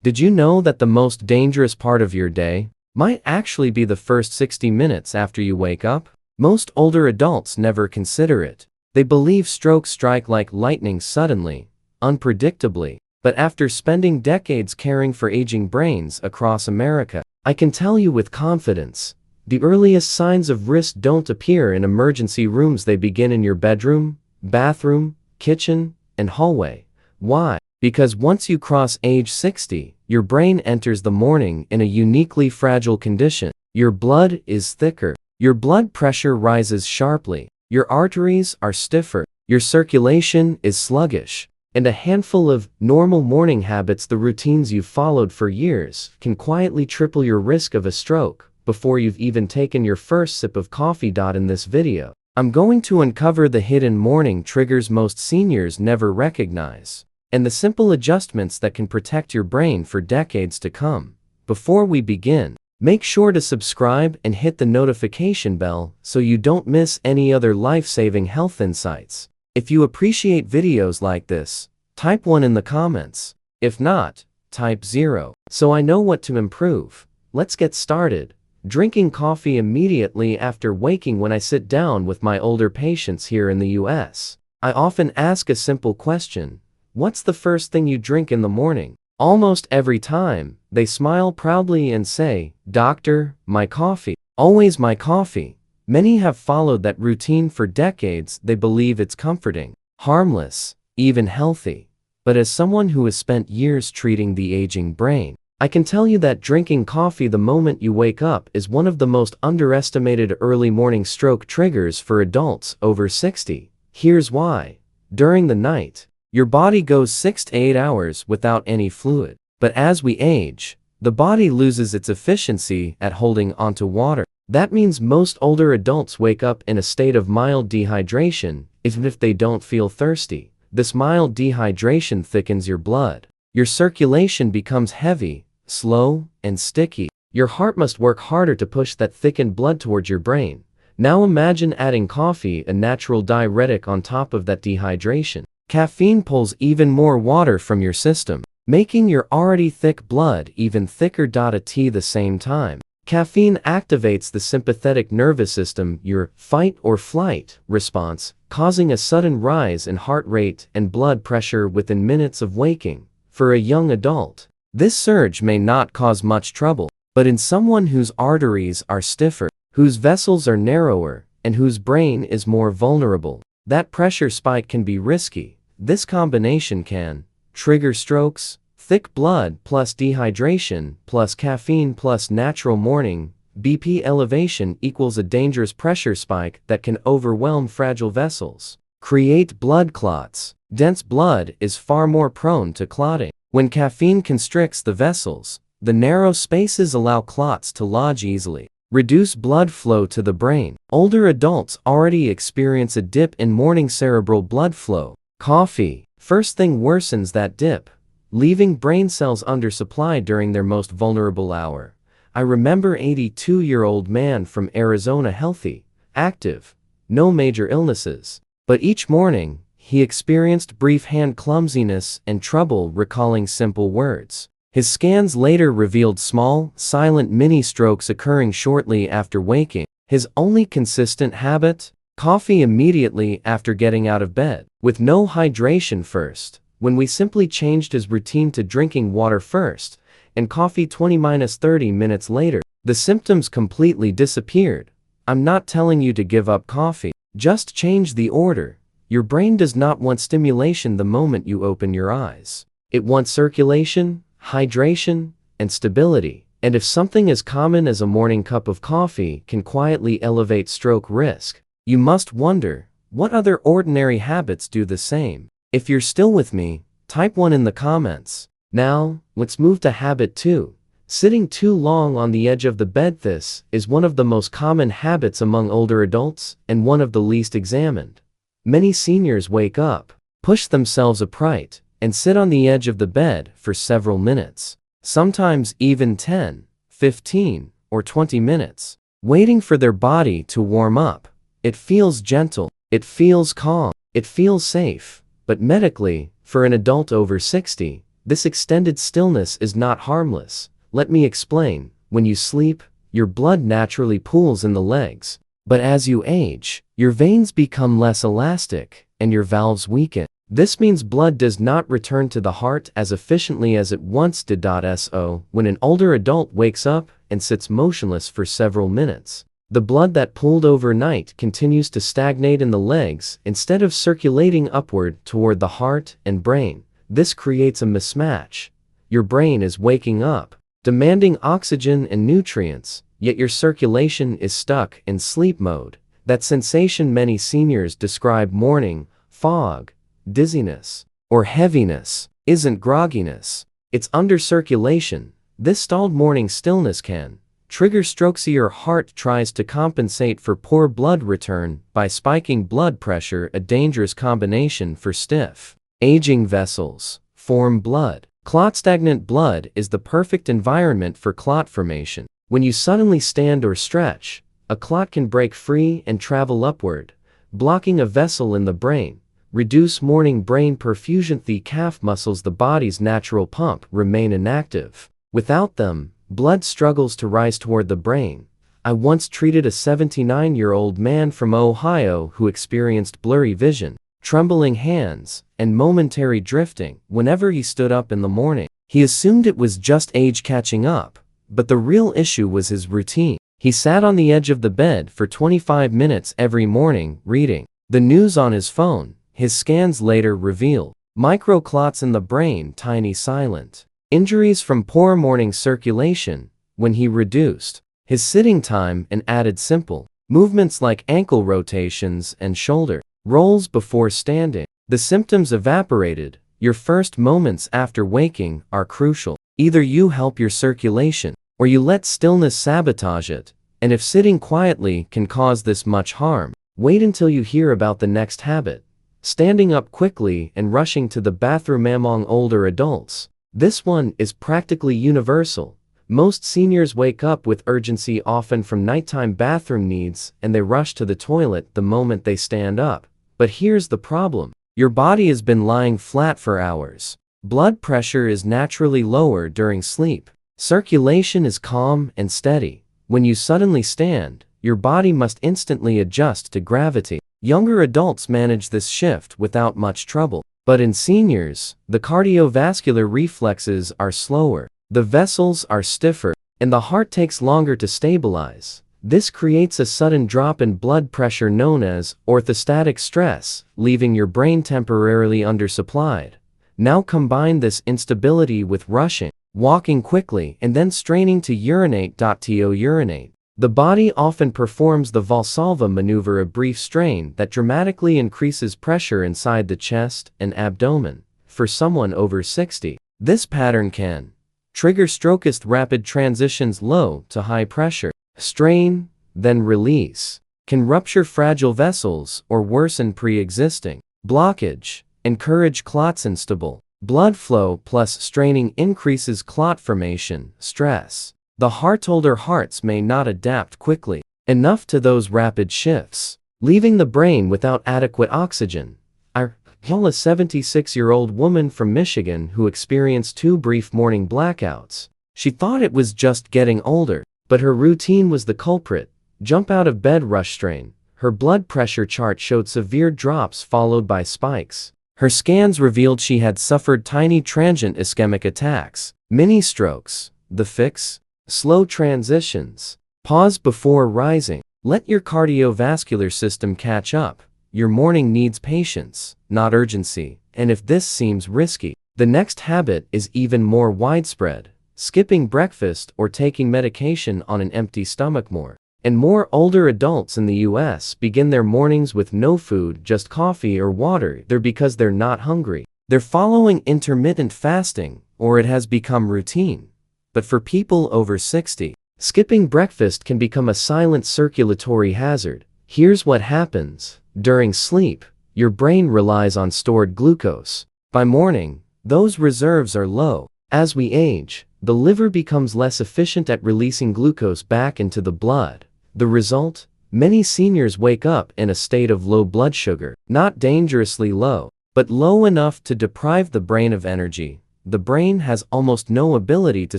Did you know that the most dangerous part of your day might actually be the first 60 minutes after you wake up? Most older adults never consider it. They believe strokes strike like lightning suddenly, unpredictably. But after spending decades caring for aging brains across America, I can tell you with confidence, the earliest signs of risk don't appear in emergency rooms. They begin in your bedroom, bathroom, kitchen, and hallway. Why? Because once you cross age 60, your brain enters the morning in a uniquely fragile condition. Your blood is thicker. Your blood pressure rises sharply. Your arteries are stiffer. Your circulation is sluggish. And a handful of normal morning habits, the routines you've followed for years, can quietly triple your risk of a stroke before you've even taken your first sip of coffee. In this video, I'm going to uncover the hidden morning triggers most seniors never recognize, and the simple adjustments that can protect your brain for decades to come. Before we begin, make sure to subscribe and hit the notification bell so you don't miss any other life-saving health insights. If you appreciate videos like this, type 1 in the comments. If not, type 0, so I know what to improve. Let's get started. Drinking coffee immediately after waking. When I sit down with my older patients here in the US, I often ask a simple question: what's the first thing you drink in the morning? Almost every time, they smile proudly and say, "Doctor, my coffee. Always my coffee." Many have followed that routine for decades. They believe it's comforting, harmless, even healthy. But as someone who has spent years treating the aging brain, I can tell you that drinking coffee the moment you wake up is one of the most underestimated early morning stroke triggers for adults over 60. Here's why. During the night, your body goes 6 to 8 hours without any fluid. But as we age, the body loses its efficiency at holding onto water. That means most older adults wake up in a state of mild dehydration, even if they don't feel thirsty. This mild dehydration thickens your blood. Your circulation becomes heavy, slow, and sticky. Your heart must work harder to push that thickened blood towards your brain. Now imagine adding coffee, a natural diuretic, on top of that dehydration. Caffeine pulls even more water from your system, making your already thick blood even thicker. At the same time, caffeine activates the sympathetic nervous system, your fight or flight response, causing a sudden rise in heart rate and blood pressure within minutes of waking. For a young adult, this surge may not cause much trouble, but in someone whose arteries are stiffer, whose vessels are narrower, and whose brain is more vulnerable, that pressure spike can be risky. This combination can trigger strokes. Thick blood plus dehydration plus caffeine plus natural morning BP elevation equals a dangerous pressure spike that can overwhelm fragile vessels, create blood clots. Dense blood is far more prone to clotting. When caffeine constricts the vessels, the narrow spaces allow clots to lodge easily, reduce blood flow to the brain. Older adults already experience a dip in morning cerebral blood flow. Coffee, first thing, worsens that dip, leaving brain cells undersupplied during their most vulnerable hour. I remember an 82-year-old man from Arizona, healthy, active, no major illnesses. But each morning, he experienced brief hand clumsiness and trouble recalling simple words. His scans later revealed small, silent mini-strokes occurring shortly after waking. His only consistent habit? Coffee immediately after getting out of bed, with no hydration first. When we simply changed his routine to drinking water first and coffee 20–30 minutes later, the symptoms completely disappeared. I'm not telling you to give up coffee, just change the order. Your brain does not want stimulation the moment you open your eyes. It wants circulation, hydration, and stability. And if something as common as a morning cup of coffee can quietly elevate stroke risk, you must wonder, what other ordinary habits do the same? If you're still with me, type 1 in the comments. Now, let's move to habit 2. Sitting too long on the edge of the bed. This is one of the most common habits among older adults and one of the least examined. Many seniors wake up, push themselves upright, and sit on the edge of the bed for several minutes, sometimes even 10, 15, or 20 minutes, waiting for their body to warm up. It feels gentle, it feels calm, it feels safe. But medically, for an adult over 60, This extended stillness is not harmless. Let me explain. When you sleep, your blood naturally pools in the legs. But as you age, your veins become less elastic, and your valves weaken. This means blood does not return to the heart as efficiently as it once did. So, when an older adult wakes up and sits motionless for several minutes, the blood that pooled overnight continues to stagnate in the legs instead of circulating upward toward the heart and brain. This creates a mismatch. Your brain is waking up, demanding oxygen and nutrients, yet your circulation is stuck in sleep mode. That sensation many seniors describe morning fog, dizziness, or heaviness isn't grogginess, it's under-circulation. This stalled morning stillness can trigger strokes. Your heart tries to compensate for poor blood return by spiking blood pressure, a dangerous combination for stiff, aging vessels. Form blood clot. Stagnant blood is the perfect environment for clot formation. When you suddenly stand or stretch, a clot can break free and travel upward, blocking a vessel in the brain. Reduce morning brain perfusion. The calf muscles, the body's natural pump, remain inactive. Without them, blood struggles to rise toward the brain. I once treated a 79-year-old man from Ohio who experienced blurry vision, trembling hands, and momentary drifting whenever he stood up in the morning. He assumed it was just age catching up, but the real issue was his routine. He sat on the edge of the bed for 25 minutes every morning, reading the news on his phone. His scans later revealed microclots in the brain, tiny silent injuries from poor morning circulation. When he reduced his sitting time and added simple movements like ankle rotations and shoulder rolls before standing, the symptoms evaporated. Your first moments after waking are crucial. Either you help your circulation, or you let stillness sabotage it. And if sitting quietly can cause this much harm, wait until you hear about the next habit: standing up quickly and rushing to the bathroom. Among older adults, this one is practically universal. Most seniors wake up with urgency, often from nighttime bathroom needs, and they rush to the toilet the moment they stand up. But here's the problem. Your body has been lying flat for hours. Blood pressure is naturally lower during sleep. Circulation is calm and steady. When you suddenly stand, your body must instantly adjust to gravity. Younger adults manage this shift without much trouble. But in seniors, the cardiovascular reflexes are slower, the vessels are stiffer, and the heart takes longer to stabilize. This creates a sudden drop in blood pressure known as orthostatic stress, leaving your brain temporarily undersupplied. Now combine this instability with rushing, walking quickly, and then straining to urinate. To urinate, the body often performs the Valsalva maneuver, a brief strain that dramatically increases pressure inside the chest and abdomen. For someone over 60, this pattern can trigger strokist rapid transitions, low to high pressure, strain, then release, can rupture fragile vessels or worsen pre-existing blockage, encourage clots. Instable blood flow plus straining increases clot formation. Stress. The heart. Older hearts may not adapt quickly enough to those rapid shifts, leaving the brain without adequate oxygen. I recall a 76-year-old woman from Michigan who experienced 2 brief morning blackouts. She thought it was just getting older, but her routine was the culprit. Jump out of bed, rush, strain. Her blood pressure chart showed severe drops followed by spikes. Her scans revealed she had suffered tiny transient ischemic attacks, mini strokes. The fix? Slow transitions. Pause before rising. Let your cardiovascular system catch up. Your morning needs patience, not urgency. And if this seems risky, the next habit is even more widespread: skipping breakfast or taking medication on an empty stomach. More and more older adults in the US begin their mornings with no food, just coffee or water. They're because they're not hungry. They're following intermittent fasting, or it has become routine. But for people over 60, skipping breakfast can become a silent circulatory hazard. Here's what happens. During sleep, your brain relies on stored glucose. By morning, those reserves are low. As we age, the liver becomes less efficient at releasing glucose back into the blood. The result? Many seniors wake up in a state of low blood sugar, not dangerously low, but low enough to deprive the brain of energy. the brain has almost no ability to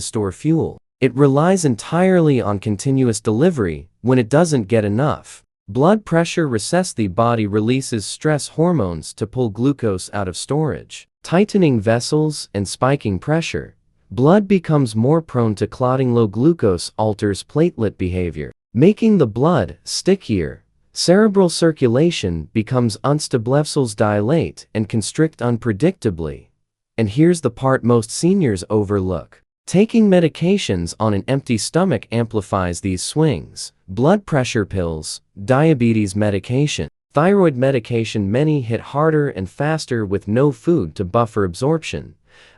store fuel. It relies entirely on continuous delivery. When it doesn't get enough blood pressure, the body releases stress hormones to pull glucose out of storage, tightening vessels and spiking pressure. Blood becomes more prone to clotting. Low glucose alters platelet behavior, making the blood stickier. Cerebral circulation becomes unstable. Vessels dilate and constrict unpredictably. And here's the part most seniors overlook. Taking medications on an empty stomach amplifies these swings. Blood pressure pills, diabetes medication, thyroid medication. Many hit harder and faster with no food to buffer absorption.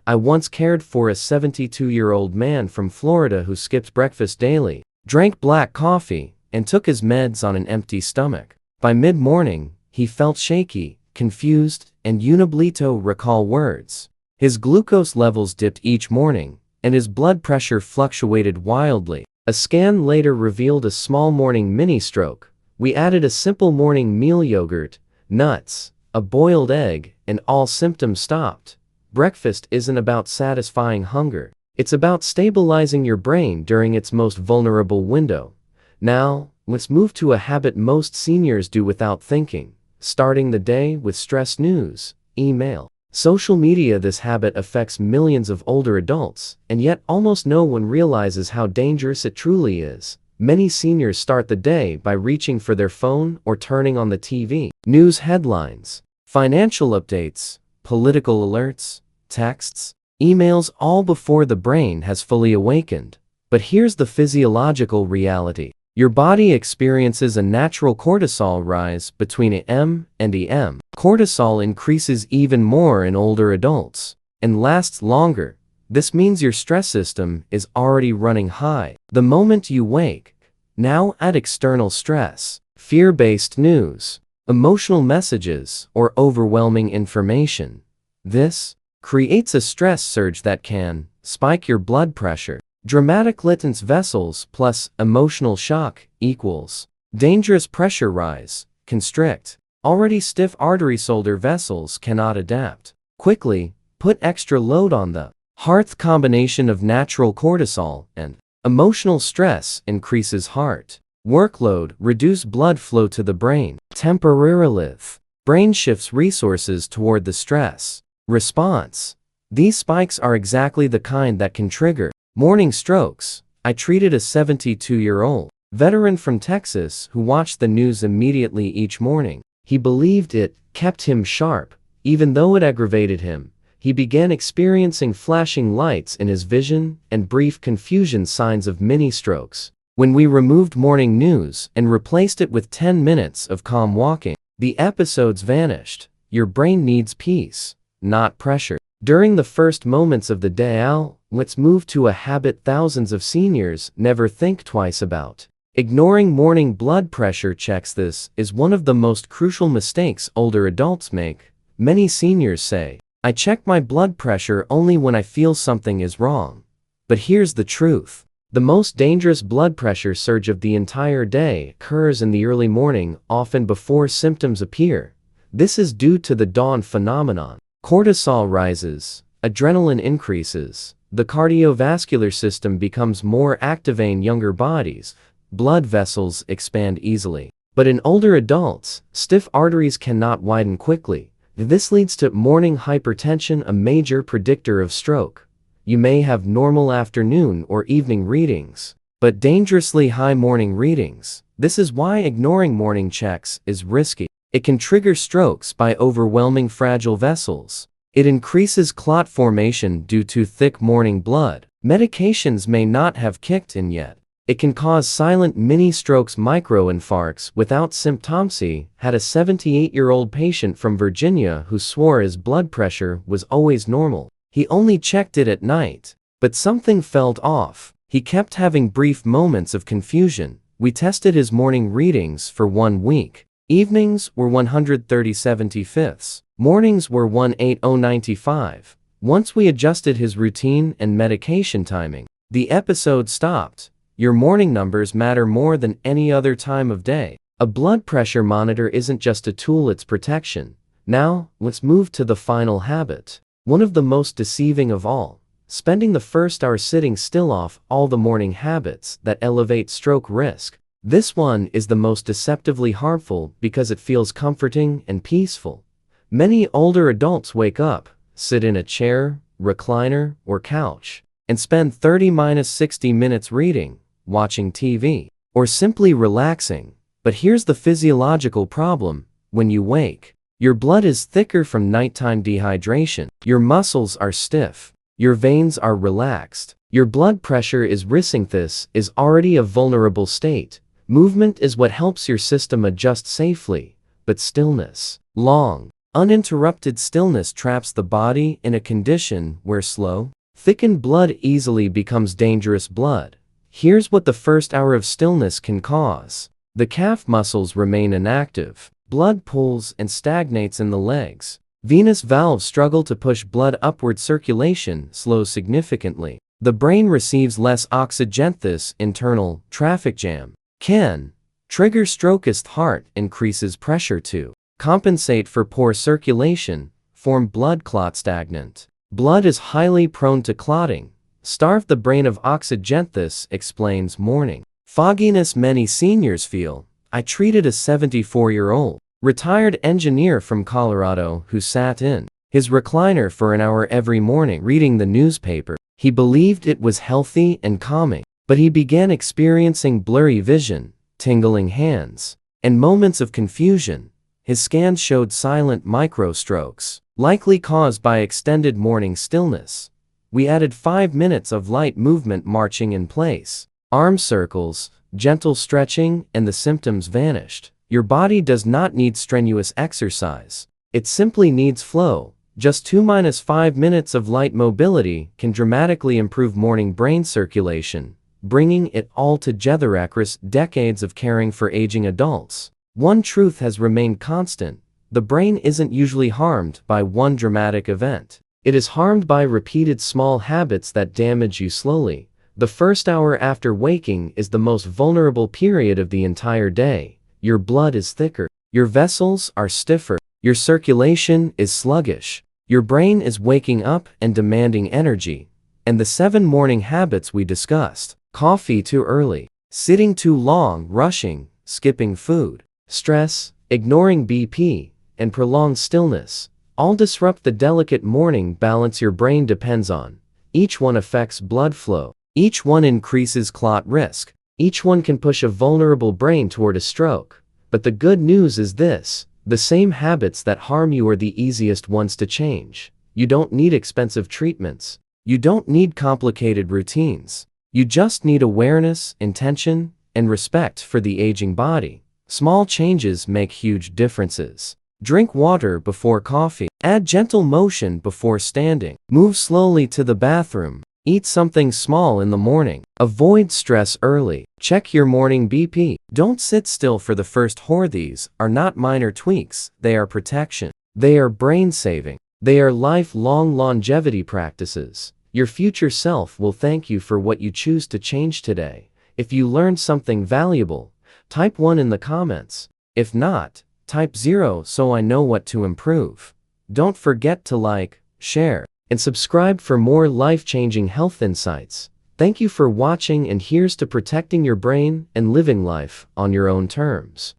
I once cared for a 72-year-old man from Florida who skipped breakfast daily, drank black coffee, and took his meds on an empty stomach. By mid-morning, he felt shaky, confused, and unable recall words. His glucose levels dipped each morning, and his blood pressure fluctuated wildly. A scan later revealed a small morning mini-stroke. We added a simple morning meal: yogurt, nuts, a boiled egg, and all symptoms stopped. Breakfast isn't about satisfying hunger. It's about stabilizing your brain during its most vulnerable window. Now, let's move to a habit most seniors do without thinking: starting the day with stress news, email, social media. This habit affects millions of older adults, and yet almost no one realizes how dangerous it truly is. Many seniors start the day by reaching for their phone or turning on the TV. News headlines, financial updates, political alerts, texts, emails, all before the brain has fully awakened. But here's the physiological reality. Your body experiences a natural cortisol rise between AM and EM. Cortisol increases even more in older adults and lasts longer. This means your stress system is already running high the moment you wake. Now add external stress, fear-based news, emotional messages, or overwhelming information. This creates a stress surge that can spike your blood pressure. Dramatic latent vessels plus emotional shock equals dangerous pressure rise, constrict. Already stiff artery shoulder vessels cannot adapt quickly, put extra load on the heart. Combination of natural cortisol and emotional stress increases heart workload, reduce blood flow to the brain. Temporarily, brain shifts resources toward the stress response. These spikes are exactly the kind that can trigger morning strokes. I treated a 72-year-old veteran from Texas who watched the news immediately each morning. He believed it kept him sharp, even though it aggravated him. He began experiencing flashing lights in his vision and brief confusion, signs of mini-strokes. When we removed morning news and replaced it with 10 minutes of calm walking, the episodes vanished. Your brain needs peace, not pressure. During the first moments of the day, let's move to a habit thousands of seniors never think twice about: ignoring morning blood pressure checks. This is one of the most crucial mistakes older adults make. Many seniors say, "I check my blood pressure only when I feel something is wrong." But here's the truth. The most dangerous blood pressure surge of the entire day occurs in the early morning, often before symptoms appear. This is due to the dawn phenomenon. Cortisol rises, adrenaline increases, the cardiovascular system becomes more active in younger bodies, blood vessels expand easily. But in older adults, stiff arteries cannot widen quickly. This leads to morning hypertension, a major predictor of stroke. You may have normal afternoon or evening readings, but dangerously high morning readings. This is why ignoring morning checks is risky. It can trigger strokes by overwhelming fragile vessels. It increases clot formation due to thick morning blood. Medications may not have kicked in yet. It can cause silent mini-strokes, microinfarcts without symptoms. Had a 78-year-old patient from Virginia who swore his blood pressure was always normal. He only checked it at night. But something felt off. He kept having brief moments of confusion. We tested his morning readings for 1 week. Evenings were 130/75. Mornings were 180/95. Once we adjusted his routine and medication timing, the episode stopped. Your morning numbers matter more than any other time of day. A blood pressure monitor isn't just a tool, it's protection. Now, let's move to the final habit: One of the most deceiving of all, spending the first hour sitting still off all the morning habits that elevate stroke risk. This one is the most deceptively harmful because it feels comforting and peaceful. Many older adults wake up, sit in a chair, recliner, or couch, and spend 30–60 minutes reading, watching TV, or simply relaxing. But here's the physiological problem: when you wake, your blood is thicker from nighttime dehydration, your muscles are stiff, your veins are relaxed, your blood pressure is rising. This is already a vulnerable state. Movement is what helps your system adjust safely, but stillness, long, uninterrupted stillness traps the body in a condition where slow, thickened blood easily becomes dangerous blood. Here's what the first hour of stillness can cause. The calf muscles remain inactive. Blood pools and stagnates in the legs. Venous valves struggle to push blood upward. Circulation slows significantly. The brain receives less oxygen. This internal traffic jam can trigger stroke. Heart increases pressure to compensate for poor circulation, form blood clot. Stagnant blood is highly prone to clotting. Starve the brain of oxygen. This explains morning fogginess many seniors feel. I treated a 74-year-old retired engineer from Colorado who sat in his recliner for an hour every morning reading the newspaper. He believed it was healthy and calming, but he began experiencing blurry vision, tingling hands, and moments of confusion. His scans showed silent microstrokes, likely caused by extended morning stillness. We added 5 minutes of light movement, marching in place, arm circles, gentle stretching, and the symptoms vanished. Your body does not need strenuous exercise. It simply needs flow. Just 2–5 minutes of light mobility can dramatically improve morning brain circulation, bringing it all together. Across decades of caring for aging adults, one truth has remained constant: the brain isn't usually harmed by one dramatic event. It is harmed by repeated small habits that damage you slowly. The first hour after waking is the most vulnerable period of the entire day. Your blood is thicker, your vessels are stiffer, your circulation is sluggish, your brain is waking up and demanding energy. And the 7 morning habits we discussed: coffee too early, sitting too long, rushing, skipping food, stress, ignoring BP, and prolonged stillness, all disrupt the delicate morning balance your brain depends on. Each one affects blood flow. Each one increases clot risk. Each one can push a vulnerable brain toward a stroke. But the good news is this: the same habits that harm you are the easiest ones to change. You don't need expensive treatments. You don't need complicated routines. You just need awareness, intention, and respect for the aging body. Small changes make huge differences. Drink water before coffee. Add gentle motion before standing. Move slowly to the bathroom. Eat something small in the morning. Avoid stress early. Check your morning BP. Don't sit still for the first hour. These are not minor tweaks. They are protection. They are brain saving. They are lifelong longevity practices. Your future self will thank you for what you choose to change today. If you learned something valuable, type 1 in the comments. If not, type 0 so I know what to improve. Don't forget to like, share, and subscribe for more life-changing health insights. Thank you for watching, and here's to protecting your brain and living life on your own terms.